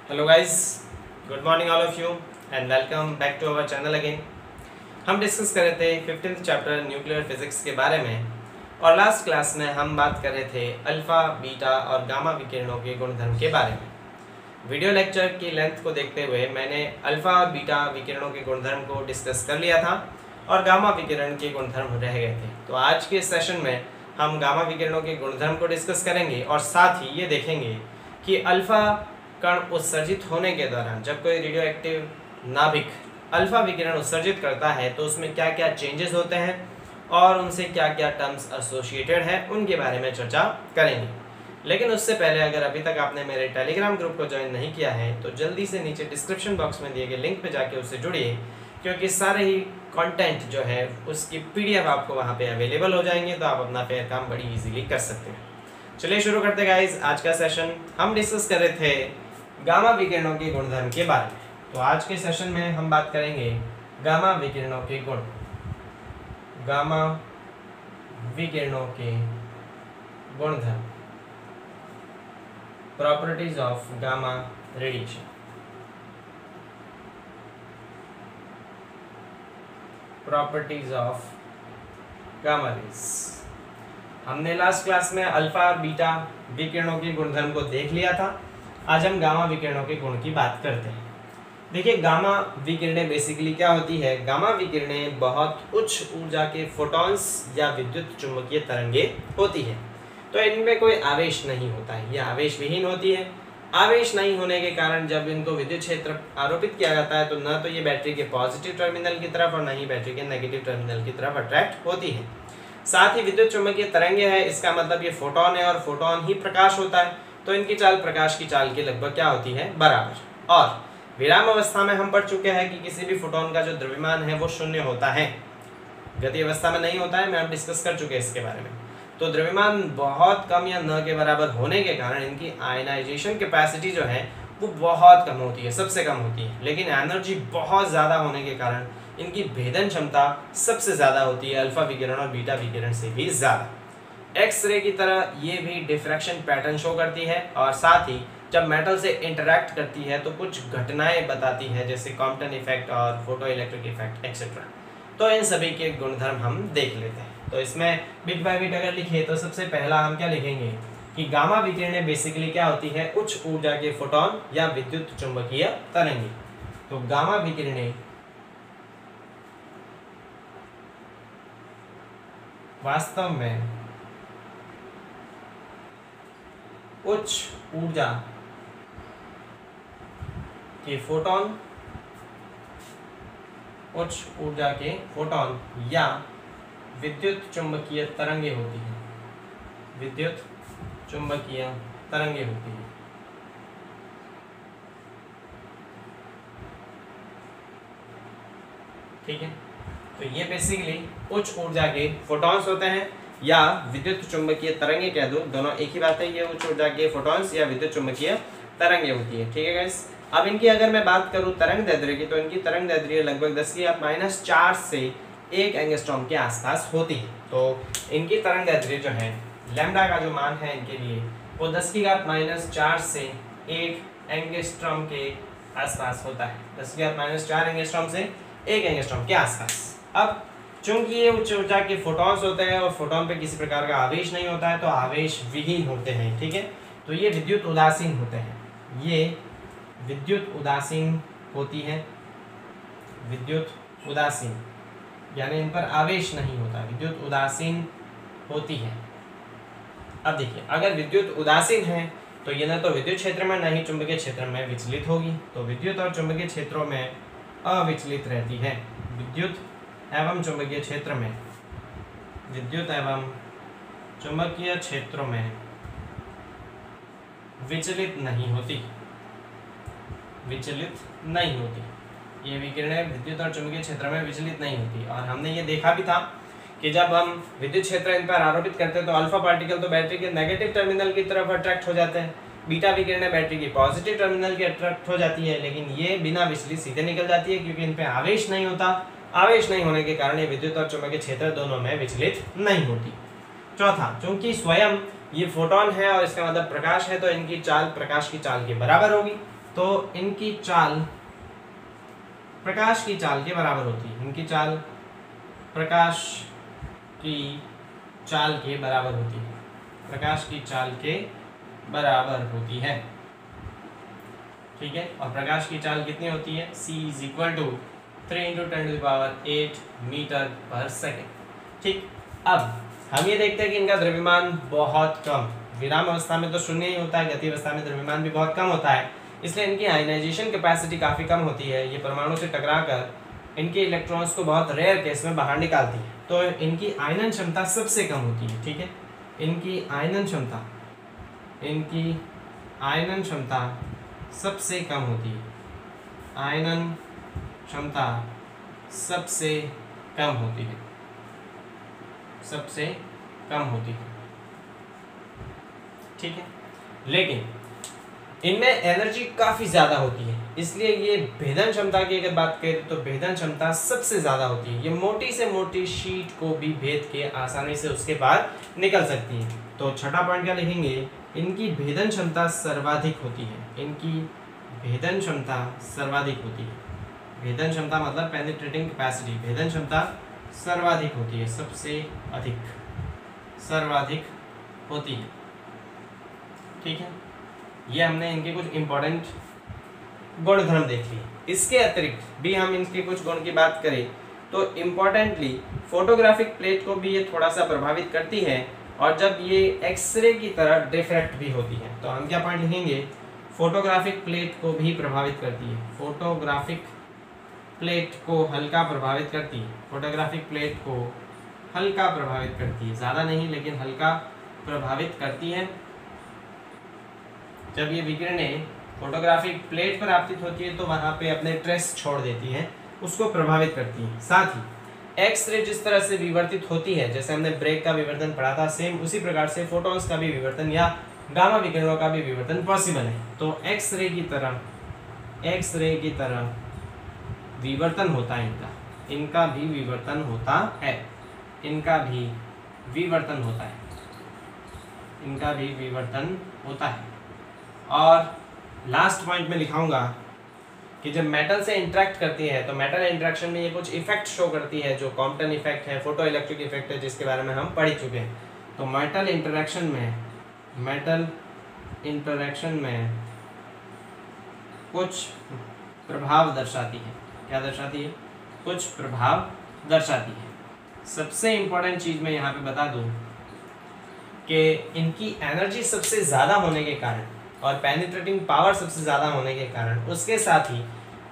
Hello guys, good morning all of you and welcome back to our channel again. हम discuss कर रहे थे 15th chapter nuclear physics के बारे में और लास्ट क्लास में हम बात कर रहे थे अल्फा, बीटा और गामा विकिरणों के गुणधर्म के बारे में। वीडियो लेक्चर की लेंथ को देखते हुए मैंने अल्फा और बीटा विकिरणों के गुणधर्म को डिस्कस कर लिया था और गामा विकिरण के गुणधर्म रह गए थे। तो आज के सेशन में हम गामा विकिरणों के गुणधर्म को डिस्कस करेंगे और साथ ही ये देखेंगे कि अल्फा कण उत्सर्जित होने के दौरान जब कोई रेडियो एक्टिव नाभिक अल्फा विकिरण उत्सर्जित करता है तो उसमें क्या क्या चेंजेस होते हैं और उनसे क्या क्या टर्म्स एसोसिएटेड है उनके बारे में चर्चा करेंगे। लेकिन उससे पहले अगर अभी तक आपने मेरे टेलीग्राम ग्रुप को ज्वाइन नहीं किया है तो जल्दी से नीचे डिस्क्रिप्शन बॉक्स में दिए गए लिंक पे जाके उससे जुड़िए, क्योंकि सारे ही कंटेंट जो है उसकी पीडीएफ आपको वहाँ पे अवेलेबल हो जाएंगे, तो आप अपना फेयर काम बड़ी इजीली कर सकते हैं। चलिए शुरू करते हैं गाइस। आज का सेशन हम डिस्कस कर रहे थे गामा विकिरणों के गुणधर्म के बारे में। तो आज के सेशन में हम बात करेंगे गामा विकिरणों के गुण, गामा विकिरणों के गुणधर्म, properties of gamma radiation. Properties of gamma rays. हमने लास्ट क्लास में अल्फा और बीटा विकिरणों के गुणधर्म को देख लिया था। आज हम गामा विकिरणों के गुण की बात करते हैं। देखिए, गामा विकिरणें बेसिकली क्या होती है? गामा विकिरणें बहुत उच्च ऊर्जा के फोटॉन्स या विद्युत चुंबकीय तरंगे होती है। तो इनमें कोई आवेश नहीं होता है, ये आवेश विहीन होती है। आवेश नहीं होने के कारण जब इनको विद्युत क्षेत्र आरोपित किया जाता है तो न तो ये बैटरी के पॉजिटिव टर्मिनल की तरफ और न ही बैटरी के नेगेटिव टर्मिनल की तरफ अट्रैक्ट होती है। साथ ही विद्युत चुंबकीय तरंगे है, इसका मतलब ये फोटोन है और फोटोन ही प्रकाश होता है, तो इनकी चाल प्रकाश की चाल के लगभग क्या होती है? बराबर। और विराम अवस्था में हम पढ़ चुके हैं कि किसी भी फोटोन का जो द्रव्यमान है वो शून्य होता है, गति अवस्था में नहीं होता है। मैं अब डिस्कस कर चुके हैं इसके बारे में। तो द्रव्यमान बहुत कम या न के बराबर होने के कारण इनकी आयनाइजेशन कैपेसिटी जो है वो बहुत कम होती है, सबसे कम होती है। लेकिन एनर्जी बहुत ज़्यादा होने के कारण इनकी भेदन क्षमता सबसे ज़्यादा होती है, अल्फा विकिरण और बीटा विकिरण से भी ज़्यादा। एक्सरे की तरह ये भी डिफ्रैक्शन पैटर्न शो करती है और साथ ही जब मेटल से इंटरैक्ट करती है तो कुछ घटनाएं बताती है, जैसे कॉम्पटन इफेक्ट और फोटो इलेक्ट्रिक इफेक्ट एक्सेट्रा। तो इन सभी के गुणधर्म हम देख लेते हैं। तो इसमें बिट बाय बिट अगर लिखे तो सबसे पहला हम क्या लिखेंगे कि गामा विकिरणें बेसिकली क्या होती है? उच्च ऊर्जा के फोटोन या विद्युत चुंबकीय तरंगे। तो गामा विकिरणें वास्तव में उच्च ऊर्जा के फोटोन, उच्च ऊर्जा के फोटोन या विद्युत चुंबकीय तरंगे होती हैं, विद्युत चुंबकीय तरंगे होती हैं। ठीक है, तो ये बेसिकली उच्च ऊर्जा के फोटॉन्स होते हैं या विद्युत चुंबकीय तरंगे कह दो, दोनों एक ही बात है। ये उच्च ऊर्जा के फोटॉन्स या विद्युत चुंबकीय तरंगे होती है। ठीक है गाइस, अब इनकी अगर मैं बात करूं तरंग दैर्ध्य की, तो इनकी तरंग दैर्ध्य लगभग 10⁻⁴ से 1 एंगस्ट्रॉम के आसपास होती है। तो इनकी तरंग दैर्ध्य जो है, लैम्डा का जो मान है इनके लिए वो 10⁻⁴ से 1 एंगस्ट्रॉम के आसपास होता है। 10⁻⁴ एंगस्ट्रॉम से 1 एंगस्ट्रॉम के आसपास। अब चूंकि ये उच्च ऊर्जा के फोटॉन्स होते हैं और फोटॉन पे किसी प्रकार का आवेश नहीं होता है तो आवेश विहीन होते हैं। ठीक है, तो ये विद्युत उदासीन होते हैं, ये विद्युत उदासीन होती है, विद्युत उदासीन यानी इन पर आवेश नहीं होता, विद्युत उदासीन होती है। अब देखिए, अगर विद्युत उदासीन है तो ये न तो विद्युत क्षेत्र में न ही चुंबकीय क्षेत्र में विचलित होगी, तो विद्युत और चुंबकीय क्षेत्रों में अविचलित रहती है। विद्युत एवं चुंबकीय क्षेत्र में, विद्युत एवं चुंबकीय क्षेत्रों में विचलित नहीं होती, विचलित नहीं होती। ये विकिरणें विद्युत और चुंबकीय क्षेत्र में विचलित नहीं होती। और हमने ये देखा भी था कि जब हम विद्युत क्षेत्र इन पर आरोपित करते हैं तो अल्फा पार्टिकल तो बैटरी के नेगेटिव टर्मिनल की तरफ अट्रैक्ट हो जाते हैं, बीटा विकिरणें बैटरी की पॉजिटिव टर्मिनल की अट्रैक्ट हो जाती है, लेकिन ये बिना विचलित सीधे निकल जाती है क्योंकि इन पर आवेश नहीं होता। आवेश नहीं होने के कारण ये विद्युत और चुंबकीय क्षेत्र दोनों में विचलित नहीं होती। चौथा, चूंकि स्वयं ये फोटोन है और इसका मतलब प्रकाश है, तो इनकी चाल प्रकाश की चाल के बराबर होगी। तो इनकी चाल प्रकाश की चाल के बराबर होती है। इनकी चाल प्रकाश की चाल के बराबर होती है। प्रकाश की चाल के बराबर होती है, ठीक है। और प्रकाश की चाल कितनी होती है? c is equal to 3 × 10⁸ metre पर सेकेंड, ठीक। अब हम ये देखते हैं कि इनका द्रव्यमान बहुत कम, विराम अवस्था में तो शून्य ही होता है, गति अवस्था में द्रव्यमान भी बहुत कम होता है, इसलिए इनकी आयनाइजेशन कैपेसिटी काफ़ी कम होती है। ये परमाणु से टकराकर इनके इलेक्ट्रॉन्स को बहुत रेयर केस में बाहर निकालती है, तो इनकी आयनन क्षमता सबसे कम होती है, ठीक है। इनकी आयनन क्षमता सबसे कम होती है। आयनन क्षमता सबसे कम होती है, सबसे कम होती है, ठीक है। लेकिन इनमें एनर्जी काफ़ी ज़्यादा होती है, इसलिए ये भेदन क्षमता की अगर बात करें तो भेदन क्षमता सबसे ज़्यादा होती है। ये मोटी से मोटी शीट को भी भेद के आसानी से उसके बाहर निकल सकती है। तो छठा पॉइंट क्या लिखेंगे? इनकी भेदन क्षमता सर्वाधिक होती है। इनकी भेदन क्षमता सर्वाधिक होती है। भेदन क्षमता मतलब पेनिट्रेटिंग कैपेसिटी, भेदन क्षमता सर्वाधिक होती है, सबसे अधिक, सर्वाधिक होती है, ठीक है। ये हमने इनके कुछ इंपॉर्टेंट गुण धर्म देख लिए। इसके अतिरिक्त भी हम इनके कुछ गुण की बात करें तो इम्पोर्टेंटली फोटोग्राफिक प्लेट को भी ये थोड़ा सा प्रभावित करती है, और जब ये एक्सरे की तरह डिफ्रैक्ट भी होती है तो हम क्या पॉइंट लिखेंगे? फोटोग्राफिक प्लेट को भी प्रभावित करती है। फोटोग्राफिक प्लेट को हल्का प्रभावित करती है। फोटोग्राफिक प्लेट को हल्का प्रभावित करती है, ज़्यादा नहीं लेकिन हल्का प्रभावित करती है। जब ये विकिरणें फोटोग्राफिक प्लेट पर आपतित होती है तो वहाँ पे अपने ट्रेस छोड़ देती है, उसको प्रभावित करती है। साथ ही एक्सरे जिस तरह से विवर्तित होती है, जैसे हमने ब्रेक का विवर्तन पढ़ा था, सेम उसी प्रकार से फोटॉन्स का भी विवर्तन या गामा विकिरणों का भी विवर्तन पॉसिबल है। तो एक्सरे की तरह विवर्तन होता है इनका भी विवर्तन होता है, इनका भी विवर्तन होता है, इनका भी विवर्तन होता है। और लास्ट पॉइंट में लिखाऊंगा कि जब मेटल से इंटरेक्ट करती है तो मेटल इंटरेक्शन में ये कुछ इफेक्ट शो करती है, जो कॉम्पटन इफेक्ट है, फोटो इलेक्ट्रिक इफेक्ट है, जिसके बारे में हम पढ़ चुके हैं। तो मेटल इंटरेक्शन में कुछ प्रभाव दर्शाती है। क्या दर्शाती है? कुछ प्रभाव दर्शाती है। सबसे इम्पोर्टेंट चीज़ मैं यहाँ पे बता दूँ कि इनकी एनर्जी सबसे ज़्यादा होने के कारण और पेनिट्रेटिंग पावर सबसे ज़्यादा होने के कारण, उसके साथ ही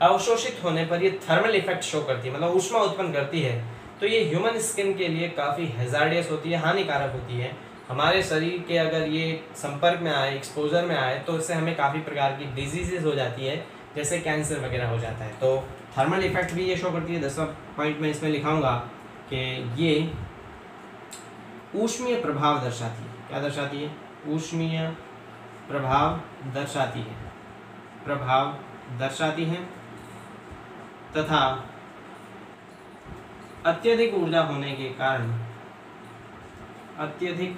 अवशोषित होने पर ये थर्मल इफेक्ट शो करती है, मतलब ऊष्मा उत्पन्न करती है। तो ये ह्यूमन स्किन के लिए काफ़ी हैजार्डियस होती है, हानिकारक होती है। हमारे शरीर के अगर ये संपर्क में आए, एक्सपोजर में आए, तो इससे हमें काफ़ी प्रकार की डिजीजेज हो जाती है, जैसे कैंसर वगैरह हो जाता है। तो थर्मल इफेक्ट भी ये शो करती है। 10वां पॉइंट में इसमें लिखाऊंगा कि ये ऊष्मीय प्रभाव दर्शाती है। क्या दर्शाती है? ऊष्मीय प्रभाव दर्शाती है, प्रभाव दर्शाती है। तथा अत्यधिक ऊर्जा होने के कारण, अत्यधिक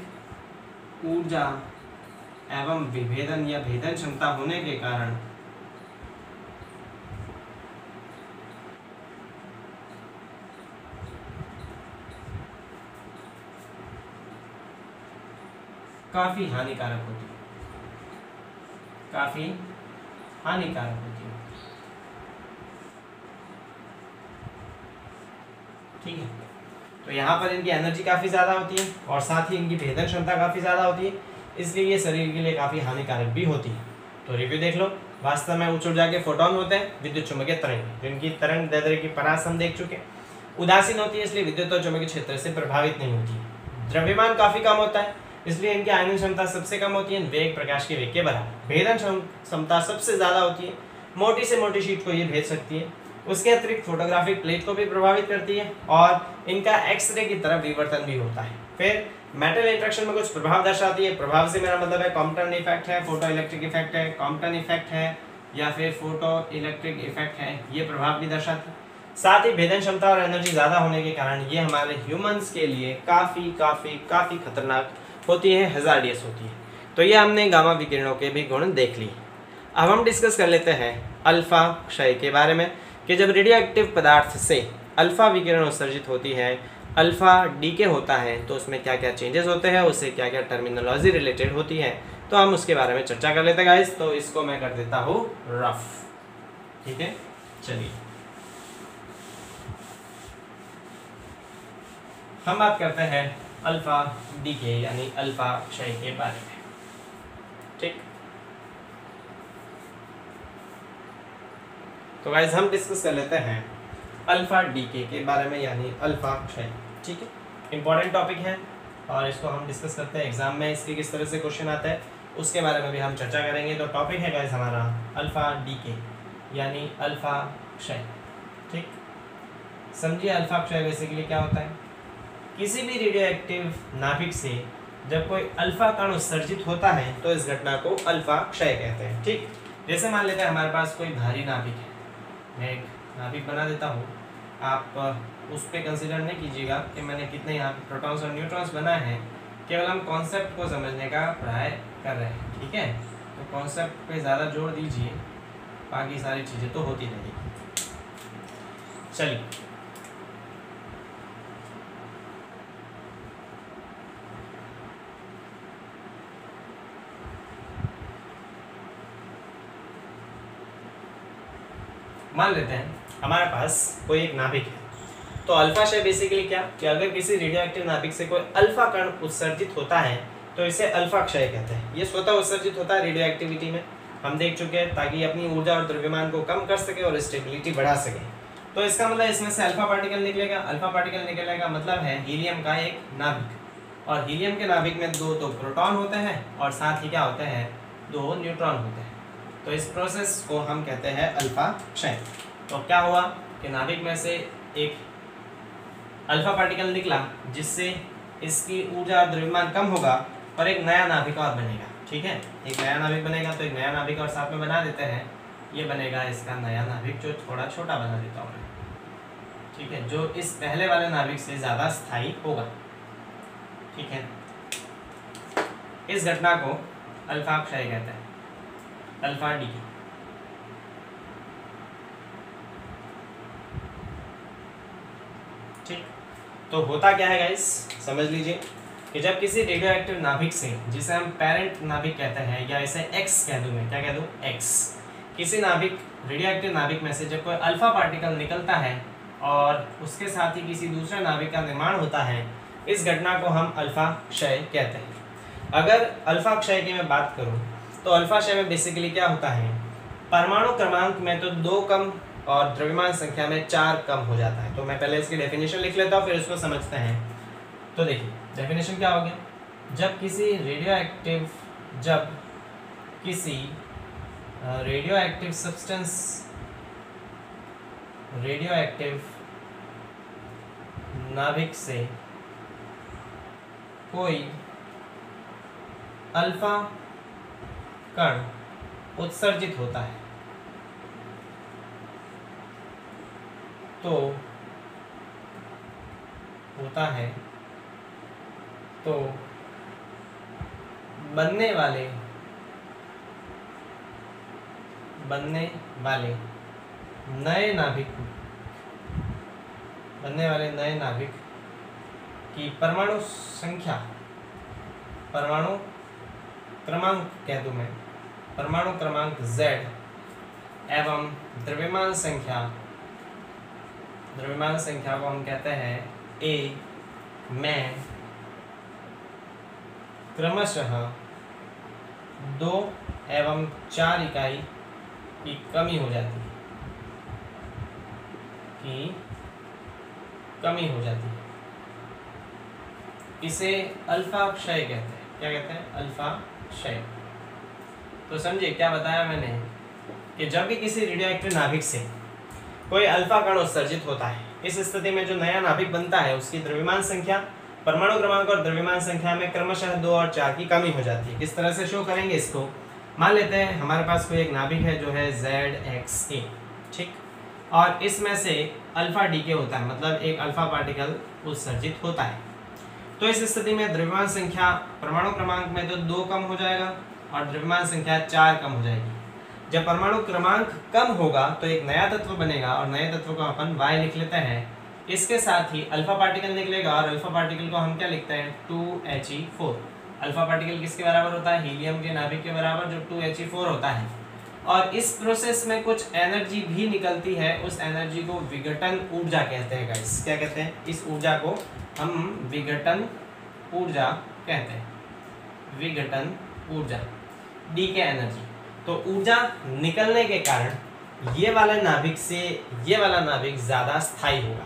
ऊर्जा एवं विभेदन या भेदन क्षमता होने के कारण काफी हानिकारक होती है, काफी हानिकारक होती है, ठीक है। तो यहाँ पर इनकी एनर्जी काफ़ी ज़्यादा होती है और साथ ही इनकी भेदन क्षमता काफ़ी ज़्यादा होती है, इसलिए ये शरीर के लिए काफ़ी हानिकारक भी होती है। तो रिव्यू देख लो। वास्तव में उच्च ऊर्जा के फोटोन होते हैं विद्युत चुम्बकीय तरंग, जिनकी तरंग दैर्ध्य की परास हम देख चुके। उदासीन होती है, इसलिए विद्युत और चुम्बकीय क्षेत्र से प्रभावित नहीं होती। द्रव्यमान काफ़ी कम होता है, इसलिए इनकी आयनन क्षमता सबसे कम होती है, वेग प्रकाश के वेग के बराबर। भेदन क्षमता सबसे ज़्यादा होती है, मोटी से मोटी शीट को ये भेद सकती है। उसके अतिरिक्त फोटोग्राफिक प्लेट को भी प्रभावित करती है और इनका एक्सरे की तरफ विवर्तन भी होता है। फिर मेटल इंटरेक्शन में कुछ प्रभाव दर्शाती है। प्रभाव से मेरा मतलब है कॉम्पटन इफेक्ट है, फोटो इलेक्ट्रिक इफेक्ट है, कॉम्पटन इफेक्ट है या फिर फोटो इलेक्ट्रिक इफेक्ट है, ये प्रभाव भी दर्शाती है। साथ ही भेदन क्षमता और एनर्जी ज़्यादा होने के कारण ये हमारे ह्यूमंस के लिए काफ़ी काफ़ी काफ़ी खतरनाक होती है, हैजार्डियस होती है। तो ये हमने गामा विकिरणों के भी गुण देख लिए। अब हम डिस्कस कर लेते हैं अल्फा क्षय के बारे में कि जब रेडियो एक्टिव पदार्थ से अल्फा विकिरण उत्सर्जित होती है, अल्फा डीके होता है, तो उसमें क्या क्या चेंजेस होते हैं, उससे क्या क्या टर्मिनोलॉजी रिलेटेड होती है, तो हम उसके बारे में चर्चा कर लेते हैं गाइस। तो इसको मैं कर देता हूँ रफ, ठीक है। चलिए हम बात करते हैं अल्फा डीके यानी अल्फा क्षय के बारे में, ठीक। तो गाइस हम डिस्कस कर लेते हैं अल्फा डीके के बारे में यानी अल्फा क्षय, ठीक है। इंपॉर्टेंट टॉपिक है और इसको हम डिस्कस करते हैं एग्जाम में इसके किस तरह से क्वेश्चन आता है उसके बारे में भी हम चर्चा करेंगे। तो टॉपिक है गाइस हमारा अल्फा डीके यानी अल्फा क्षय, ठीक। समझिए अल्फा क्षय बेसिकली क्या होता है। किसी भी रेडियो एक्टिव नाभिक से जब कोई अल्फा कण उत्सर्जित होता है तो इस घटना को अल्फा क्षय कहते हैं, ठीक। जैसे मान लेते हैं हमारे पास कोई भारी नाभिक है, मैं एक नाभिक बना देता हूँ, आप उस पर कंसिडर नहीं कीजिएगा कि मैंने कितने यहाँ पे प्रोटॉन्स और न्यूट्रॉन्स बनाए हैं, केवल हम कॉन्सेप्ट को समझने का प्रयास कर रहे हैं, ठीक है। तो कॉन्सेप्ट पे ज़्यादा जोर दीजिए, बाकी सारी चीज़ें तो होती रहेगी। चलिए मान लेते हैं हमारे पास कोई एक नाभिक है, तो अल्फा क्षय बेसिकली क्या कि अगर किसी रेडियो एक्टिव नाभिक से कोई अल्फा कण उत्सर्जित होता है तो इसे अल्फा क्षय कहते हैं। ये स्वतः उत्सर्जित होता है रेडियो एक्टिविटी में, हम देख चुके हैं, ताकि अपनी ऊर्जा और द्रव्यमान को कम कर सके और स्टेबिलिटी बढ़ा सके। तो इसका मतलब इसमें से अल्फा पार्टिकल निकलेगा। अल्फा पार्टिकल निकलने का मतलब है हीलियम का एक नाभिक, और हीलियम के नाभिक में 2 तो प्रोटॉन होते हैं और साथ ही क्या होते हैं, 2 न्यूट्रॉन होते हैं। तो इस प्रोसेस को हम कहते हैं अल्फा क्षय। तो क्या हुआ कि नाभिक में से एक अल्फा पार्टिकल निकला जिससे इसकी ऊर्जा और द्रव्यमान कम होगा और एक नया नाभिक और बनेगा, ठीक है। एक नया नाभिक बनेगा, तो एक नया नाभिक और साथ में बना देते हैं, ये बनेगा इसका नया नाभिक जो थोड़ा छोटा बना देता हूँ मैं, ठीक है, जो इस पहले वाले नाभिक से ज़्यादा स्थायी होगा, ठीक है। इस घटना को अल्फा क्षय कहते हैं, अल्फा डीके। ठीक, तो होता क्या है गाइस, समझ लीजिए कि जब किसी रेडियो एक्टिव नाभिक से, जिसे हम पेरेंट नाभिक कहते हैं या इसे एक्स कह दूं, मैं क्या कह दूं, एक्स, किसी नाभिक रेडियो एक्टिव नाभिक में से जब कोई अल्फा पार्टिकल निकलता है और उसके साथ ही किसी दूसरे नाभिक का निर्माण होता है, इस घटना को हम अल्फा क्षय कहते हैं। अगर अल्फा क्षय की मैं बात करूं तो अल्फा क्षय में बेसिकली क्या होता है, परमाणु क्रमांक में तो 2 कम और द्रव्यमान संख्या में 4 कम हो जाता है। तो मैं पहले इसकी डेफिनेशन लिख लेता हूँ, फिर उसको समझते हैं। तो देखिए डेफिनेशन क्या हो गया, जब किसी radio active substance, radio active नाभिक से कोई अल्फा कण उत्सर्जित होता है तो बनने वाले नए नाभिक की परमाणु क्रमांक कह दूं मैं, परमाणु क्रमांक Z एवं द्रव्यमान संख्या को हम कहते हैं A में क्रमशः 2 एवं 4 इकाई की कमी हो जाती है, इसे अल्फा क्षय कहते हैं। क्या कहते हैं, अल्फा क्षय। तो समझिए क्या बताया मैंने कि जब भी किसी रेडियो एक्टिव नाभिक से कोई अल्फा कण उत्सर्जित होता है, इस स्थिति में जो नया नाभिक बनता है उसकी द्रव्यमान संख्या, परमाणु क्रमांक और द्रव्यमान संख्या में क्रमशः 2 और 4 की कमी हो जाती है। किस तरह से शो करेंगे इसको, मान लेते हैं हमारे पास कोई एक नाभिक है जो है ZXA, ठीक, और इसमें से अल्फा डीके होता है, मतलब एक अल्फा पार्टिकल उत्सर्जित होता है। तो इस स्थिति में द्रव्यमान संख्या परमाणु क्रमांक में तो 2 कम हो जाएगा और द्रव्यमान संख्या 4 कम हो जाएगी। जब परमाणु क्रमांक कम होगा तो एक नया तत्व बनेगा और नए तत्व को अपन Y लिख लेते हैं। इसके साथ ही अल्फा पार्टिकल निकलेगा और अल्फा पार्टिकल को हम क्या लिखते हैं 2He4। अल्फा पार्टिकल किसके बराबर होता है? हीलियम के नाभिक के बराबर, जो 2He4 होता है। और इस प्रोसेस में कुछ एनर्जी भी निकलती है, उस एनर्जी को विघटन ऊर्जा कहते हैं गाइस। क्या कहते हैं? इस ऊर्जा को हम विघटन ऊर्जा कहते हैं, विघटन ऊर्जा, डी के एनर्जी। तो ऊर्जा निकलने के कारण ये वाला नाभिक से ये वाला नाभिक ज़्यादा स्थायी होगा।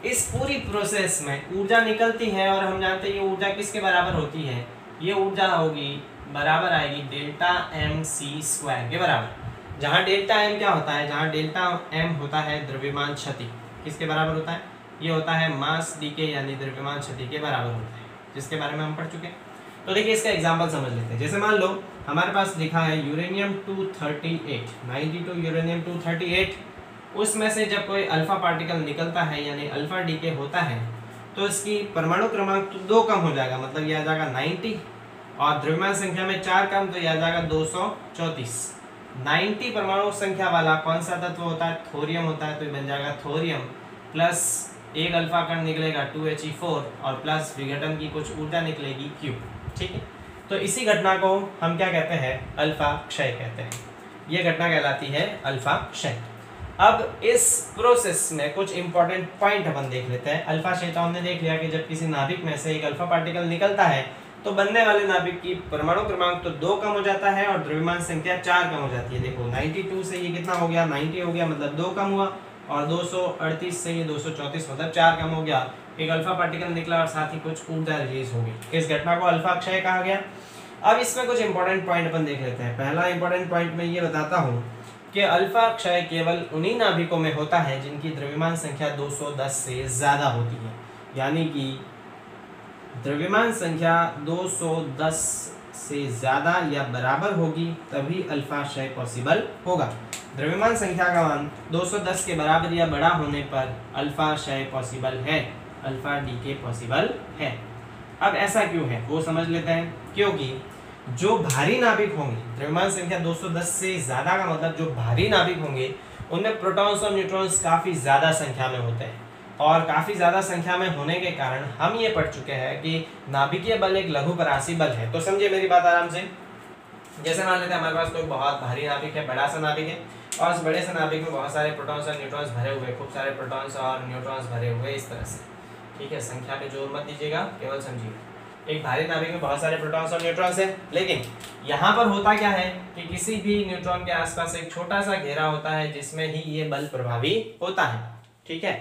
इस पूरी प्रोसेस में ऊर्जा निकलती है और हम जानते हैं ये ऊर्जा किसके बराबर होती है? ये ऊर्जा होगी बराबर आएगी डेल्टा एम सी स्क्वायर के बराबर। जहाँ डेल्टा एम क्या होता है? जहाँ डेल्टा एम होता है द्रव्यमान क्षति, किसके बराबर होता है? ये होता है मास डी के यानी द्रव्यमान क्षति के बराबर होता है, जिसके बारे में हम पढ़ चुके हैं। तो देखिए इसका एग्जांपल समझ लेते हैं। जैसे मान लो हमारे पास लिखा है यूरेनियम 238, 92 यूरेनियम 238, उसमें से जब कोई अल्फा पार्टिकल निकलता है यानी अल्फा डीके होता है तो इसकी परमाणु क्रमांक तो 2 कम हो जाएगा, मतलब यह आ जाएगा 90, और द्रव्यमान संख्या में 4 कम, तो यह आ जाएगा 234। 90 परमाणु संख्या वाला कौन सा तत्व होता है? थोरियम होता है, तो ये बन जाएगा थोरियम प्लस एक अल्फा कण निकलेगा 2He4 और प्लस विघटन की कुछ ऊर्जा निकलेगी Q। ठीक है, तो इसी घटना को हम क्या कहते हैं? अल्फा क्षय कहते हैं। यह घटना कहलाती है अल्फा क्षय। अब इस प्रोसेस में कुछ इंपॉर्टेंट पॉइंट अपन देख लेते हैं। अल्फा क्षय तो हमने देख लिया कि जब किसी नाभिक में से एक अल्फा पार्टिकल निकलता है तो बनने वाले नाभिक की परमाणु क्रमांक तो 2 कम हो जाता है और द्रव्यमान संख्या 4 कम हो जाती है। देखो 92 से ये कितना हो गया? 90 हो गया, मतलब 2 कम हुआ, और 238 से ये 234, मतलब 4 कम हो गया। एक अल्फा पार्टिकल निकला और साथ ही कुछ ऊर्जा रिलीज हो गई। इस घटना को अल्फा क्षय कहा गया। अब इसमें कुछ इंपॉर्टेंट पॉइंट अपन देख लेते हैं। पहला इंपॉर्टेंट पॉइंट मैं ये बताता हूँ कि अल्फा क्षय केवल उन्हीं नाभिकों में होता है जिनकी द्रव्यमान संख्या 210 से ज्यादा होती है, यानी कि द्रव्यमान संख्या 210 से ज्यादा या बराबर होगी तभी अल्फा क्षय पॉसिबल होगा। द्रव्यमान संख्या का मान 210 के बराबर या बड़ा होने पर अल्फा क्षय पॉसिबल है, अल्फा डीके पॉसिबल है। अब ऐसा क्यों है वो समझ लेते हैं। क्योंकि जो भारी नाभिक होंगे, द्रव्यमान संख्या 210 से ज्यादा का मतलब जो भारी नाभिक होंगे उनमें प्रोटॉन्स और न्यूट्रॉन्स काफी ज्यादा संख्या में होते हैं, और काफी ज्यादा संख्या में होने के कारण हम ये पढ़ चुके हैं कि नाभिकीय बल एक लघुपरासी बल है। तो समझिए मेरी बात आराम से। जैसे मान लेते हैं हमारे पास कोई बहुत भारी नाभिक है, बड़ा सा नाभिक है, और उस बड़े से नाभिक में बहुत सारे प्रोटॉन्स और न्यूट्रॉन्स भरे हुए, खूब सारे प्रोटॉन्स और न्यूट्रॉन्स भरे हुए, इस तरह से। ठीक है, संख्या पे जोर मत दीजिएगा, केवल समझिए। एक भारी नाभिक में बहुत सारे प्रोटॉन्स और न्यूट्रॉन्स हैं, लेकिन यहाँ पर होता क्या है कि किसी भी न्यूट्रॉन के आसपास एक छोटा सा घेरा होता है जिसमें ही ये बल प्रभावी होता है। ठीक है,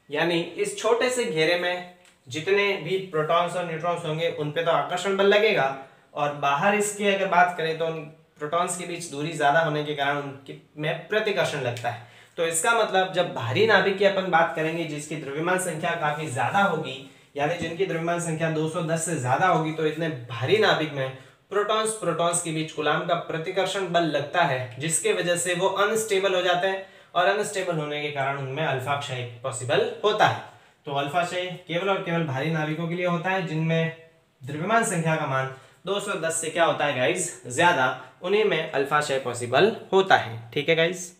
यानी इस छोटे से घेरे में जितने भी प्रोटॉन्स और न्यूट्रॉन्स होंगे उन पे तो आकर्षण बल लगेगा, और बाहर इसकी अगर बात करें तो उन प्रोटॉन्स के बीच दूरी ज्यादा होने के कारण उनके में प्रतिकर्षण लगता है। तो इसका मतलब जब भारी नाभिक की अपन बात करेंगे जिसकी द्रव्यमान संख्या काफी ज्यादा होगी, यानी जिनकी द्रव्यमान संख्या 210 से ज्यादा होगी, तो इतने भारी नाभिक में प्रोटॉन्स के बीच कूलाम का प्रतिकर्षण बल लगता है, जिसके वजह से वो अनस्टेबल हो जाते हैं, और अनस्टेबल होने के कारण उनमें अल्फा क्षय पॉसिबल होता है। तो अल्फा क्षय केवल और केवल भारी नाभिकों के लिए होता है जिनमें द्रव्यमान संख्या का मान 210 से क्या होता है गाइस? ज्यादा, उन्हीं में अल्फा क्षय पॉसिबल होता है। ठीक है गाइस,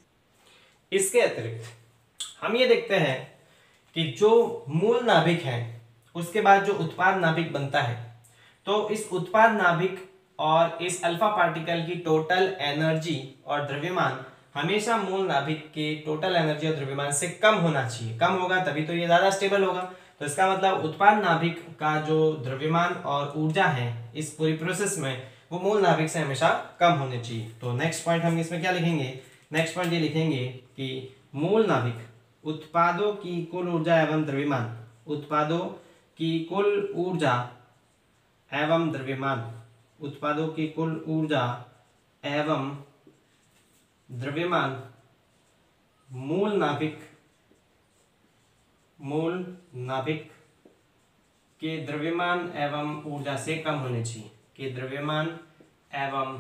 इसके अतिरिक्त हम ये देखते हैं कि जो मूल नाभिक है उसके बाद जो उत्पाद नाभिक बनता है, तो इस उत्पाद नाभिक और इस अल्फा पार्टिकल की टोटल एनर्जी और द्रव्यमान हमेशा मूल नाभिक के टोटल एनर्जी और द्रव्यमान से कम होना चाहिए। कम होगा तभी तो ये ज्यादा स्टेबल होगा। तो इसका मतलब उत्पाद नाभिक का जो द्रव्यमान और ऊर्जा है इस पूरी प्रोसेस में, वो मूल नाभिक से हमेशा कम होने चाहिए। तो नेक्स्ट पॉइंट हम इसमें क्या लिखेंगे? नेक्स्ट पॉइंट ये लिखेंगे कि मूल नाभिक उत्पादों की कुल ऊर्जा एवं द्रव्यमान, उत्पादों की कुल ऊर्जा एवं द्रव्यमान, उत्पादों की कुल ऊर्जा एवं द्रव्यमान मूल नाभिक के द्रव्यमान एवं ऊर्जा से कम होने चाहिए, कि द्रव्यमान एवं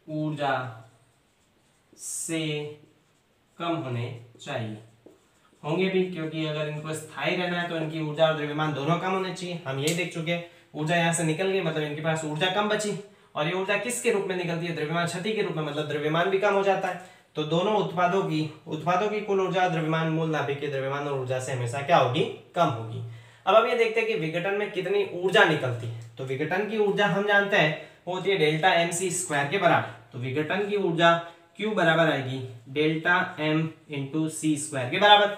ऊर्जा से कम होने चाहिए। होंगे भी, क्योंकि अगर इनको स्थायी रहना है तो इनकी ऊर्जा और द्रव्यमान दोनों कम होने चाहिए, हम ये देख चुके हैं। ऊर्जा यहाँ से निकल गई, मतलब इनके पास ऊर्जा कम बची। और ये ऊर्जा किसके रूप में निकलती है? द्रव्यमान क्षति के रूप में, मतलब द्रव्यमान भी कम हो जाता है। तो दोनों उत्पादों की कुल ऊर्जा द्रव्यमान मूल नाभिक के द्रव्यमान और ऊर्जा से हमेशा क्या होगी? कम होगी। अब ये देखते हैं कि विघटन में कितनी ऊर्जा निकलती है। तो विघटन की ऊर्जा हम जानते हैं वो होती है डेल्टा एम सी स्क्वायर के बराबर। तो विघटन की ऊर्जा Q बराबर आएगी डेल्टा एम इंटू सी स्क्वायर के बराबर।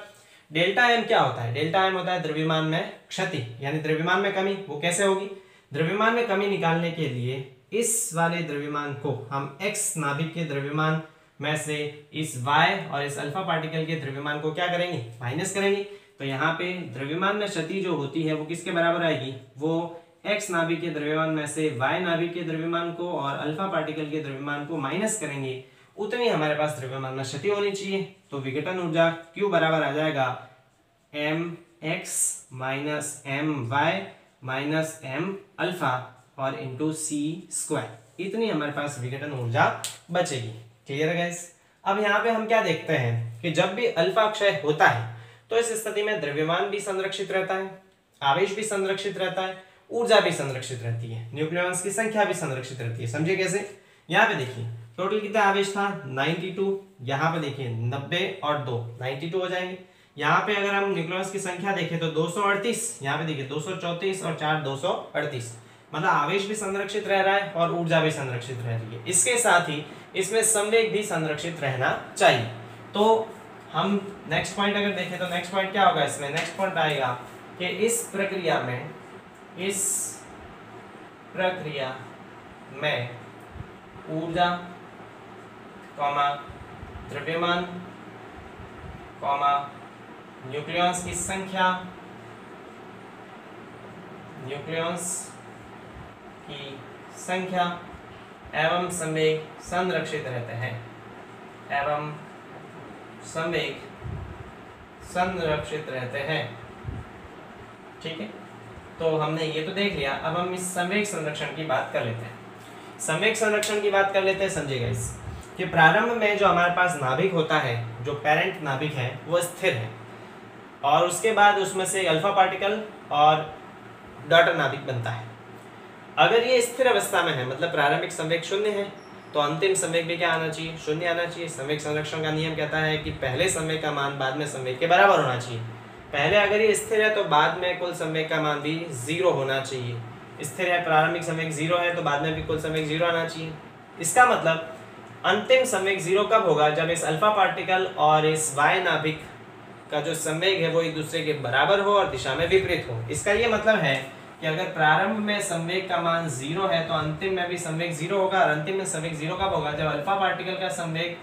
डेल्टा एम क्या होता है? डेल्टा एम होता है द्रव्यमान में क्षति, यानी द्रव्यमान में कमी। वो कैसे होगी? द्रव्यमान में कमी निकालने के लिए इस वाले द्रव्यमान को हम x नाभिक के द्रव्यमान में से इस y और इस अल्फा पार्टिकल के द्रव्यमान को क्या करेंगे? माइनस करेंगे। तो यहाँ पे द्रव्यमान में क्षति जो होती है वो किसके बराबर आएगी? वो x नाभिक के द्रव्यमान में से y नाभिक के द्रव्यमान को और अल्फा पार्टिकल के द्रव्यमान को माइनस करेंगे, उतनी हमारे पास द्रव्यमान में क्षति होनी चाहिए। तो विघटन ऊर्जा Q बराबर आ जाएगा mx minus my minus m alpha और इंटू सी स्क्वायर, इतनी हमारे पास विघटन ऊर्जा बचेगी। क्लियर है गाइस? अब यहाँ पे हम क्या देखते हैं कि जब भी अल्फा क्षय होता है तो इस स्थिति में द्रव्यमान भी संरक्षित रहता है, आवेश भी संरक्षित रहता है, ऊर्जा भी संरक्षित रहती है, न्यूक्लियॉन्स की संख्या भी संरक्षित रहती है। समझे कैसे? यहाँ पे देखिए टोटल कितना आवेश था? 92। यहाँ पे देखिए 90 और 2 92 हो जाएंगे। यहाँ पे अगर हम न्यूक्लियॉन्स की संख्या देखें तो 238, यहाँ पे देखिए 234 और 4 238, मतलब आवेश भी संरक्षित रह रहा है और ऊर्जा भी संरक्षित रह रही है। इसके साथ ही इसमें संवेग भी संरक्षित रहना चाहिए। तो हम नेक्स्ट पॉइंट अगर देखें तो नेक्स्ट पॉइंट क्या होगा इसमें? नेक्स्ट पॉइंट आएगा कि इस प्रक्रिया में ऊर्जा कॉमा द्रव्यमान कॉमा न्यूक्लियॉन्स की संख्या, एवं संवेग संरक्षित रहते हैं, ठीक है। तो हमने ये तो देख लिया। अब हम इस संवेग संरक्षण की बात कर लेते हैं। समझिएगा इस कि प्रारंभ में जो हमारे पास नाभिक होता है, जो पेरेंट नाभिक है वो स्थिर है, और उसके बाद उसमें से अल्फा पार्टिकल और डॉटर नाभिक बनता है। अगर ये स्थिर अवस्था में है, मतलब प्रारंभिक संवेग शून्य है, तो अंतिम संवेग भी क्या आना चाहिए? शून्य आना चाहिए। संवेग संरक्षण का नियम कहता है कि पहले संवेग का मान बाद में संवेग के बराबर होना चाहिए। पहले अगर ये स्थिर है तो बाद में कुल संवेग का मान भी 0 होना चाहिए। स्थिर है, प्रारंभिक संवेग 0 है, तो बाद में भी कुल संवेग 0 आना चाहिए। इसका मतलब अंतिम संवेग 0 कब होगा? जब इस अल्फा पार्टिकल और इस y नाभिक का जो संवेग है वो एक दूसरे के बराबर हो और दिशा में विपरीत हो। इसका ये मतलब है कि अगर प्रारंभ में संवेग का मान 0 है तो अंतिम में भी संवेग 0 होगा। और अंतिम में संवेग 0 कब होगा? जब अल्फा पार्टिकल का संवेग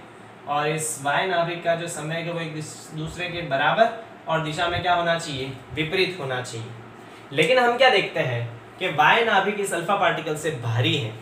और इस y नाभिक का जो संवेग है वो एक दूसरे के बराबर और दिशा में क्या होना चाहिए? विपरीत होना चाहिए। लेकिन हम क्या देखते हैं कि y नाभिक इस अल्फा पार्टिकल से भारी है।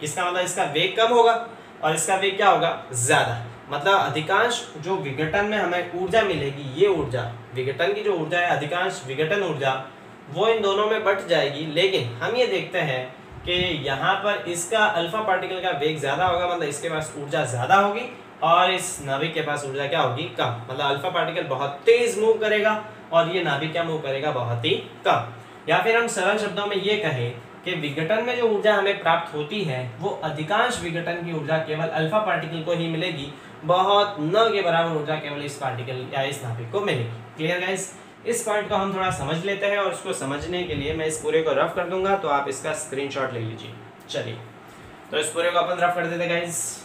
इसका मतलब इसका वेग कम होगा और इसका वेग क्या होगा? ज्यादा। मतलब अधिकांश जो विघटन में हमें ऊर्जा मिलेगी, ये ऊर्जा विघटन की जो ऊर्जा है, अधिकांश विघटन ऊर्जा वो इन दोनों में बट जाएगी। लेकिन हम ये देखते हैं कि यहाँ पर इसका अल्फा पार्टिकल का वेग ज्यादा होगा, मतलब इसके पास ऊर्जा ज्यादा होगी, और इस नाभिक के पास ऊर्जा क्या होगी? कम। मतलब अल्फा पार्टिकल बहुत तेज मूव करेगा और ये नाभिक क्या मूव करेगा? बहुत ही कम। या फिर हम सरल शब्दों में ये कहें कि विघटन में जो ऊर्जा हमें प्राप्त होती है वो अधिकांश विघटन की ऊर्जा केवल अल्फा पार्टिकल को ही मिलेगी, बहुत न के बराबर ऊर्जा केवल इस पार्टिकल या इस नाभिक को मिलेगी। Clear guys? इस पॉइंट को हम थोड़ा समझ लेते हैं और उसको समझने के लिए मैं इस पूरे को रफ कर दूंगा, तो आप इसका स्क्रीनशॉट ले लीजिए। चलिए, तो इस पूरे को अपन रफ कर देते गाइस।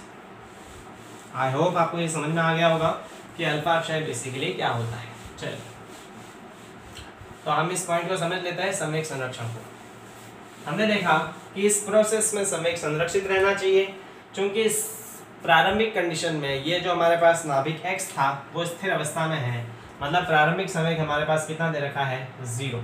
आई होप आपको ये समझ में आ गया होगा कि अल्फा क्षय बेसिकली क्या होता है। चलिए, तो हम इस पॉइंट को समझ लेते हैं, संवेग संरक्षण को। हमने देखा कि इस प्रोसेस में संवेग संरक्षित रहना चाहिए, क्योंकि इस प्रारंभिक कंडीशन में ये जो हमारे पास नाभिक x था वो स्थिर अवस्था में है, मतलब प्रारंभिक संवेग हमारे पास कितना दे रखा है? 0।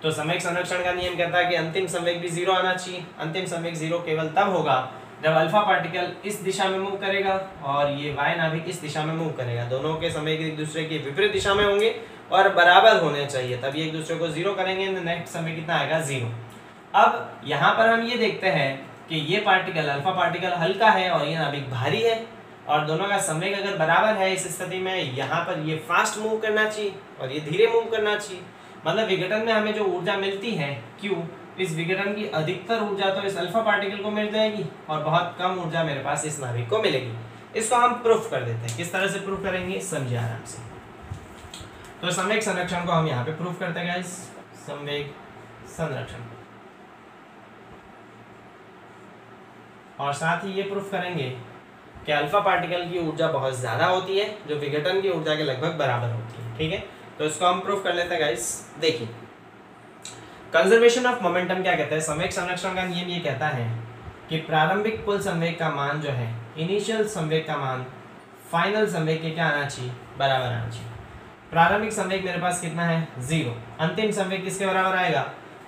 तो संवेग संरक्षण का नियम कहता है कि अंतिम संवेग भी 0 आना चाहिए। अंतिम संवेग 0 केवल तब होगा जब अल्फा पार्टिकल इस दिशा में मूव करेगा और ये y नाभिक इस दिशा में मूव करेगा। दोनों के संवेग एक दूसरे की विपरीत दिशा में होंगे और बराबर होने चाहिए, तभी एक दूसरे को 0 करेंगे। नेक्स्ट संवेग कितना आएगा? 0। अब यहाँ पर हम ये देखते हैं कि ये पार्टिकल अल्फा पार्टिकल हल्का है और ये नाभिक भारी है, और दोनों का संवेग अगर बराबर है, इस स्थिति में यहाँ पर ये फास्ट मूव करना चाहिए और ये धीरे मूव करना चाहिए। मतलब विघटन में हमें जो ऊर्जा मिलती है Q, इस विघटन की अधिकतर ऊर्जा तो इस अल्फा पार्टिकल को मिल जाएगी और बहुत कम ऊर्जा मेरे पास इस नाभिक को मिलेगी। इसको हम प्रूफ कर देते हैं। किस तरह से प्रूफ करेंगे समझिए आराम से। तो संवेग संरक्षण को हम यहाँ पे प्रूफ करते हैं गाइस, संवेग संरक्षण, और साथ ही ये प्रूफ करेंगे कि अल्फा पार्टिकल की ऊर्जा बहुत ज्यादा होती है जो विघटन की ऊर्जा के लगभग बराबर होती है। ठीक है, तो इसको हम प्रूफ कर लेते हैं गाइस। देखिए कंजर्वेशन ऑफ मोमेंटम क्या कहता है, संवेग संरक्षण का नियम ये कहता है कि प्रारंभिक कुल संवेग का मान जो है, इनिशियल संवेग का मान फाइनल संवेग के क्या आना चाहिए, बराबर आना चाहिए। प्रारंभिक संवेग मेरे पास कितना है 0, अंतिम संवेग किसके बराबर आएगा,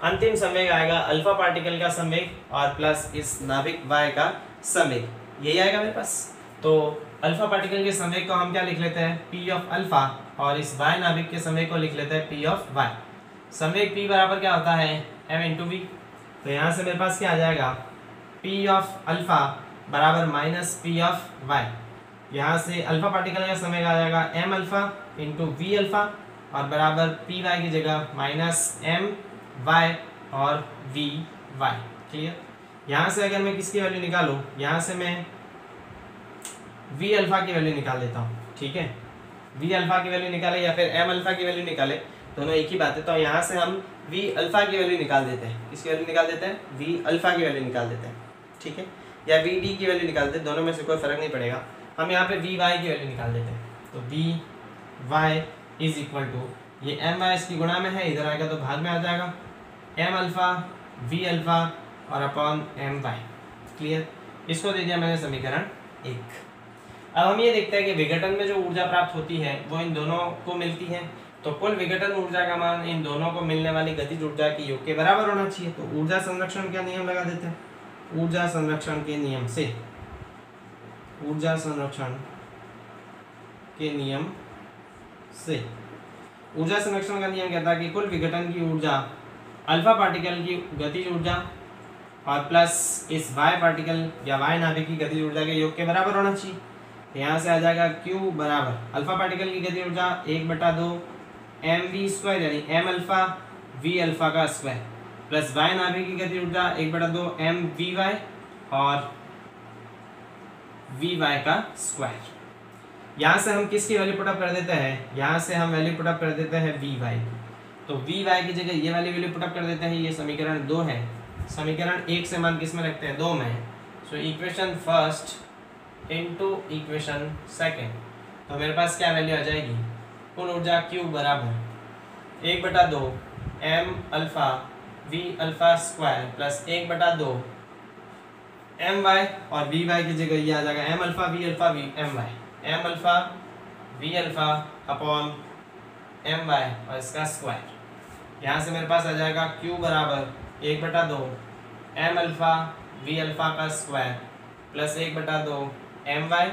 अंतिम संवेग आएगा अल्फा पार्टिकल का संवेग और प्लस इस नाभिक y का संवेग, यही आएगा मेरे पास। तो अल्फा पार्टिकल के संवेग को हम क्या लिख लेते हैं p ऑफ अल्फा, और इस y नाभिक के संवेग को लिख लेते हैं p ऑफ y। संवेग p बराबर क्या होता है m इंटू वी। तो यहाँ से मेरे पास क्या आ जाएगा p ऑफ अल्फा बराबर माइनस p ऑफ y। यहाँ से अल्फा पार्टिकल का संवेग आ जाएगा m alpha into V alpha और बराबर पी वाई की जगह माइनस एम वाई और वी वाई। क्लियर। यहाँ से अगर मैं किसकी वैल्यू निकालूँ, यहाँ से मैं वी अल्फा की वैल्यू निकाल लेता हूँ। ठीक है, वी अल्फा की वैल्यू निकाले या फिर एम अल्फा की वैल्यू निकाले, दोनों एक ही बात है। तो यहाँ से हम वी अल्फा की वैल्यू निकाल देते हैं। किसकी वैल्यू निकाल देते हैं, वी अल्फा की वैल्यू निकाल देते हैं। ठीक है, या वी डी की वैल्यू निकाल देते हैं, दोनों में से कोई फर्क नहीं पड़ेगा। हम यहाँ पे वी वाई की वैल्यू निकाल देते हैं। तो V Y is equal to, ये एम वाई इसकी गुणा में है, इधर आएगा तो भाग में आ जाएगा, एम अल्फा वी अल्फा और अपॉन एम वाई। क्लियर। इसको दे दिया मैंने समीकरण 1। अब हम ये देखते हैं कि विघटन में जो ऊर्जा प्राप्त होती है वो इन दोनों को मिलती है। तो कुल विघटन ऊर्जा का मान इन दोनों को मिलने वाली गतिज ऊर्जा के योग के बराबर होना चाहिए। तो ऊर्जा संरक्षण का नियम लगा देते हैं। ऊर्जा संरक्षण के नियम से, ऊर्जा संरक्षण के नियम से, ऊर्जा संरक्षण का नियम कहता है कि कुल विघटन की ऊर्जा अल्फा पार्टिकल की गतिज ऊर्जा और प्लस इस वाई पार्टिकल या वाई नाभिक की गतिज ऊर्जा के योग के बराबर होना चाहिए। यहाँ से आ जाएगा Q बराबर अल्फा पार्टिकल की गतिज ऊर्जा 1/2 mv² यानी m अल्फा v अल्फा का स्क्वायर प्लस वाई नाभिक की गतिज ऊर्जा 1/2 mvy और vy का स्क्वायर। यहाँ से हम किसकी वैल्यू पुटअप कर देते हैं, यहाँ से हम वैल्यू पुटअप कर देते हैं vy। तो vy की जगह ये वाली वैल्यू पुटअप कर देते हैं। ये समीकरण 2 है। समीकरण 1 से मान किस में रखते हैं, 2 में। So equation first into equation second, तो मेरे पास क्या वैल्यू आ जाएगी, कुल ऊर्जा Q बराबर 1/2 m alpha v alpha square plus 1/2 my और vy की जगह ये आ जाएगा m alpha v alpha v my, m alpha v alpha upon my और इसका स्क्वायर। यहाँ से मेरे पास आ जाएगा Q बराबर 1/2 m अल्फा v अल्फा का स्क्वायर प्लस 1/2 my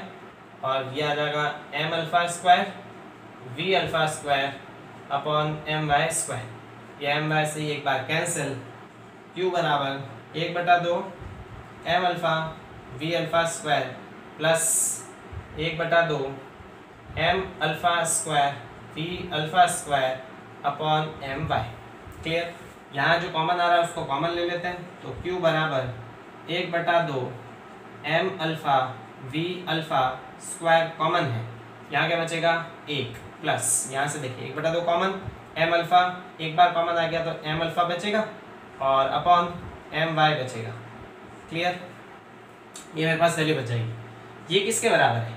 और ये आ जाएगा m alpha square v alpha square upon my square. ये my से एक बार कैंसिल, Q बराबर 1/2 m alpha v alpha square plus 1/2 m alpha square v alpha square upon my। Clear. यहाँ जो कॉमन आ रहा है उसको कॉमन ले लेते हैं। तो Q बराबर 1/2 m alpha v alpha square common है, यहाँ क्या बचेगा 1 प्लस, यहाँ से देखिए 1/2 कॉमन, m अल्फा एक बार कॉमन आ गया तो m अल्फा बचेगा और अपॉन my बचेगा। क्लियर। ये मेरे पास वैल्यू बच जाएगी। ये किसके बराबर है,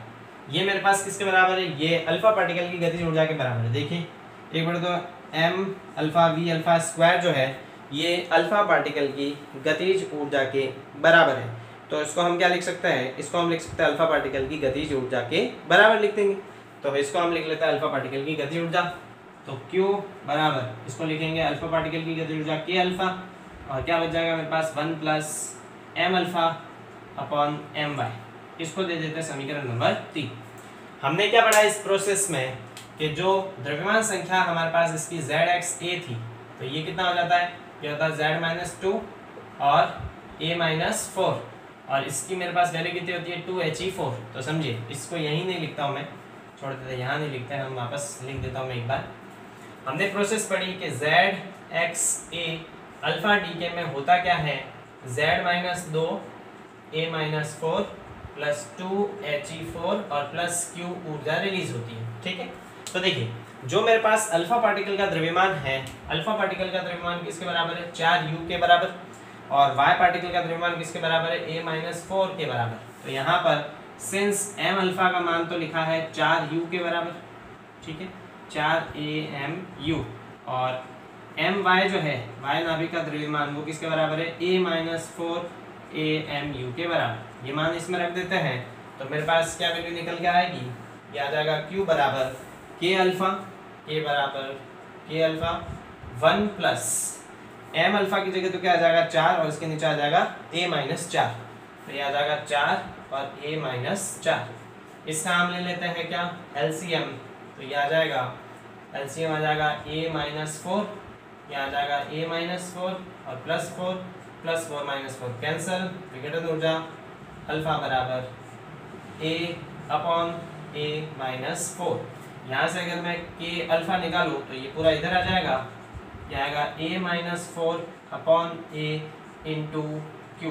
ये मेरे पास किसके बराबर है, ये अल्फा पार्टिकल की गतिज ऊर्जा के बराबर है। देखिए 1/2 m alpha v alpha square जो है ये अल्फा पार्टिकल की गतिज ऊर्जा के बराबर है। तो इसको हम क्या लिख सकते हैं, इसको हम लिख सकते हैं अल्फा पार्टिकल की गतिज ऊर्जा के बराबर लिख देंगे। तो इसको हम लिख लेते हैं अल्फा पार्टिकल की गतिज ऊर्जा। तो Q बराबर, इसको लिखेंगे अल्फा पार्टिकल की गतिज ऊर्जा K अल्फा और क्या बच जाएगा मेरे पास 1 plus m alpha upon my। इसको दे देते हैं समीकरण नंबर 3। हमने क्या पढ़ा इस प्रोसेस में कि जो द्रव्यमान संख्या हमारे पास इसकी zxa थी, तो ये कितना हो जाता है, ये होता है z-2 और a-4 और इसकी मेरे पास वैल्यू कितनी होती है 2he4। तो समझिए इसको यहीं नहीं लिखता हूँ मैं, छोड़ देते यहाँ नहीं लिखते हैं हम, वापस लिख देता हूँ मैं एक बार। हमने प्रोसेस पढ़ी कि जेड एक्स ए अल्फा डीके में होता क्या है, जेड माइनस 2 ए माइनस 4 प्लस 2He4 और प्लस Q ऊर्जा रिलीज होती है। ठीक है, तो देखिए जो मेरे पास अल्फा पार्टिकल का द्रव्यमान है, अल्फा पार्टिकल का द्रव्यमान किसके बराबर है, 4U के बराबर, और वाई पार्टिकल का द्रव्यमान किसके बराबर है, A माइनस 4 के बराबर। तो यहाँ पर सिंस m अल्फा का मान तो लिखा है 4U के बराबर, ठीक है, 4AMU, और My जो है, y नाभिक का द्रव्यमान वो किसके बराबर है, A माइनस 4AMU के बराबर। ये मान इसमें रख देते हैं तो मेरे पास क्या वैल्यू निकल के आएगी, ये आ जाएगा Q बराबर K अल्फा, K बराबर K alpha 1 plus m alpha की जगह तो क्या आ जाएगा 4 और इसके नीचे आ जाएगा A माइनस 4, तो ये आ जाएगा 4 और A माइनस 4। इसका हम ले लेते हैं क्या, LCM, तो ये आ जाएगा LCM आ जाएगा A माइनस 4, ये आ जाएगा A माइनस 4 और प्लस 4 माइनस 4 कैंसल, विघटन ऊर्जा अल्फा बराबर A अपॉन A माइनस 4। यहाँ से अगर मैं K अल्फा निकालूँ तो ये पूरा इधर आ जाएगा, ये आएगा A minus 4 upon A into Q।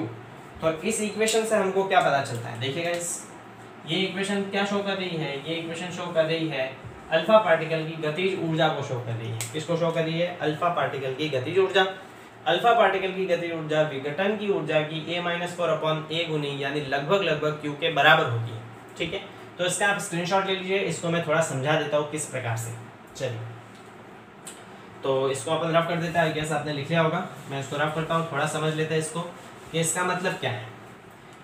तो इस इक्वेशन से हमको क्या पता चलता है, देखिएगा ये इक्वेशन क्या शो कर रही है, ये इक्वेशन शो कर रही है अल्फा पार्टिकल की गतिज ऊर्जा को शो कर रही है। किसको शो कर रही है, अल्फा पार्टिकल की गतिज ऊर्जा। अल्फा पार्टिकल की गतिज ऊर्जा विघटन की ऊर्जा की A माइनस 4 अपॉन A गुनी यानी लगभग Q के बराबर होती है। ठीक है, तो इसका आप स्क्रीनशॉट ले लीजिए, इसको मैं थोड़ा समझा देता हूँ किस प्रकार से। चलिए, तो इसको अपन रफ कर देते हैं, गैस आपने लिख लिया होगा, मैं इसको रफ करता हूँ, थोड़ा समझ लेते हैं इसको कि इसका मतलब क्या है।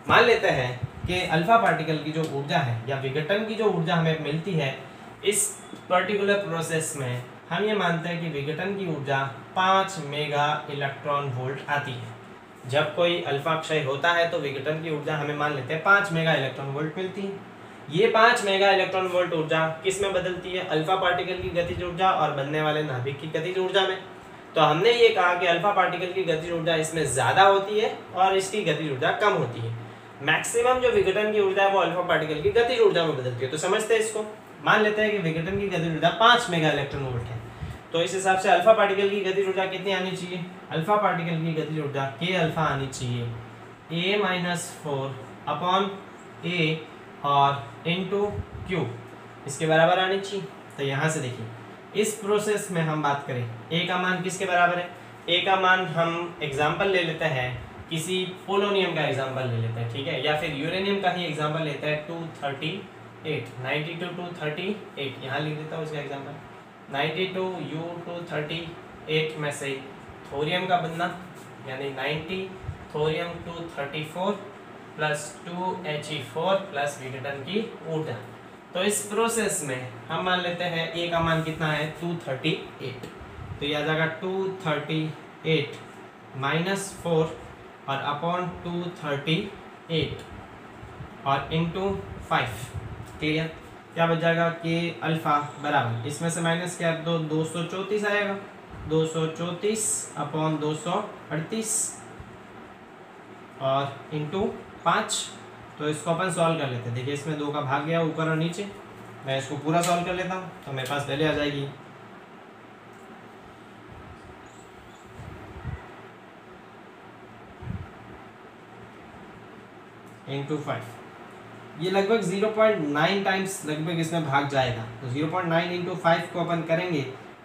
मान लेते हैं कि अल्फा पार्टिकल की जो ऊर्जा है या विघटन की जो ऊर्जा हमें मिलती है इस पर्टिकुलर प्रोसेस में, हम ये मानते हैं कि विघटन की ऊर्जा 5 मेगा इलेक्ट्रॉन वोल्ट आती है। जब कोई अल्फा क्षय होता है तो विघटन की ऊर्जा हमें मान लेते हैं 5 मेगा इलेक्ट्रॉन वोल्ट मिलती है। ये 5 मेगा इलेक्ट्रॉन वोल्ट ऊर्जा किस में बदलती है, अल्फा पार्टिकल की गतिज ऊर्जा और बनने वाले नाभिक की गतिज ऊर्जा में। तो हमने ये कहा कि अल्फा पार्टिकल की गतिज ऊर्जा इसमें ज़्यादा होती है और इसकी गतिज ऊर्जा कम होती है। मैक्सिमम जो विघटन की ऊर्जा है वो अल्फा पार्टिकल की गतिज ऊर्जा में बदलती है। तो समझते हैं इसको, मान लेते हैं कि विघटन की गतिज ऊर्जा 5 मेगा इलेक्ट्रॉन वोल्ट है, तो इस हिसाब से अल्फा पार्टिकल की गतिज ऊर्जा कितनी आनी चाहिए, अल्फा पार्टिकल की गतिज ऊर्जा K अल्फा आनी चाहिए A माइनस 4 अपॉन A और इंटू Q इसके बराबर आनी चाहिए। तो यहाँ से देखिए इस प्रोसेस में हम बात करें A का मान किसके बराबर है, A का मान हम एग्जाम्पल ले लेते हैं, किसी पोलोनियम का एग्जाम्पल ले लेते हैं, ठीक है, या फिर यूरेनियम का ही एग्जाम्पल लेते हैं 238 92 238, यहाँ लिख देता हूँ इसका एग्जाम्पल 92U238 में से थोरियम का बनना यानी 90 थोरियम 234 प्लस 2He4 प्लस विघटन की ऊर्जा। तो इस प्रोसेस में हम मान लेते हैं A का मान कितना है 238, तो यह आ जाएगा 238 माइनस 4 और अपॉन 238 और इंटू 5। क्लियर, क्या बच जाएगा कि अल्फा बराबर इसमें से माइनस क्या तो 234 आएगा, 234 अपॉन 238 और इंटू 5। तो इसको अपन सॉल्व कर लेते हैं। देखिए इसमें 2 का भाग गया ऊपर और नीचे, मैं इसको पूरा सॉल्व कर लेता हूँ तो मेरे पास वैल्यू आ जाएगी इंटू 5। ये लगभग 0.9 टाइम्स लगभग इसमें भाग जाएगा, तो 0.9 इंटू 5 को अपन करेंगे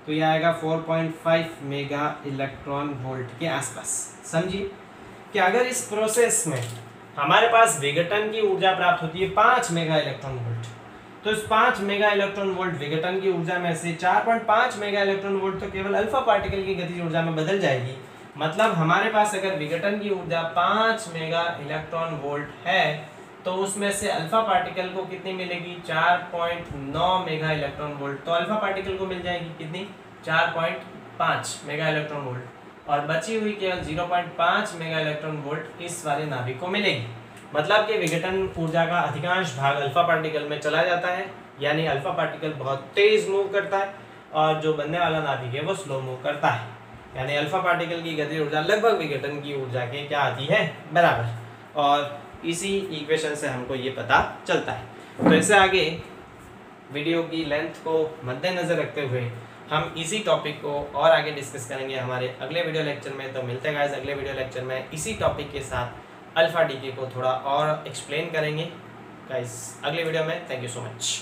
तो ये आएगा 4.5 मेगा इलेक्ट्रॉन वोल्ट के आसपास। समझिए कि अगर इस प्रोसेस में हमारे पास विघटन की ऊर्जा प्राप्त होती है 5 मेगा इलेक्ट्रॉन वोल्ट, तो इस 5 मेगा इलेक्ट्रॉन वोल्ट विघटन की ऊर्जा में से 4.5 मेगा इलेक्ट्रॉन वोल्ट तो केवल अल्फा पार्टिकल की गतिज ऊर्जा में बदल जाएगी। मतलब हमारे पास अगर विघटन की ऊर्जा 5 मेगा इलेक्ट्रॉन वोल्ट है तो उसमें से अल्फा पार्टिकल को कितनी मिलेगी 4.9 मेगा इलेक्ट्रॉन वोल्ट। तो अल्फा पार्टिकल को मिल जाएगी कितनी 4.5 मेगा इलेक्ट्रॉन वोल्ट, और बची हुई केवल 0.5 मेगा इलेक्ट्रॉन वोल्ट इस वाले नाभिक को मिलेगी। मतलब कि विघटन ऊर्जा का अधिकांश भाग अल्फा पार्टिकल में चला जाता है, यानी अल्फा पार्टिकल बहुत तेज मूव करता है और जो बनने वाला नाभिक है वो स्लो मूव करता है, यानी अल्फा पार्टिकल की गति ऊर्जा लगभग विघटन की ऊर्जा के क्या आती है बराबर। और इसी इक्वेशन से हमको ये पता चलता है। तो इससे आगे वीडियो की लेंथ को मद्देनजर रखते हुए हम इसी टॉपिक को और आगे डिस्कस करेंगे हमारे अगले वीडियो लेक्चर में। तो मिलते हैं गाइस अगले वीडियो लेक्चर में इसी टॉपिक के साथ अल्फ़ा डीके को थोड़ा और एक्सप्लेन करेंगे गाइस अगले वीडियो में। Thank you so much.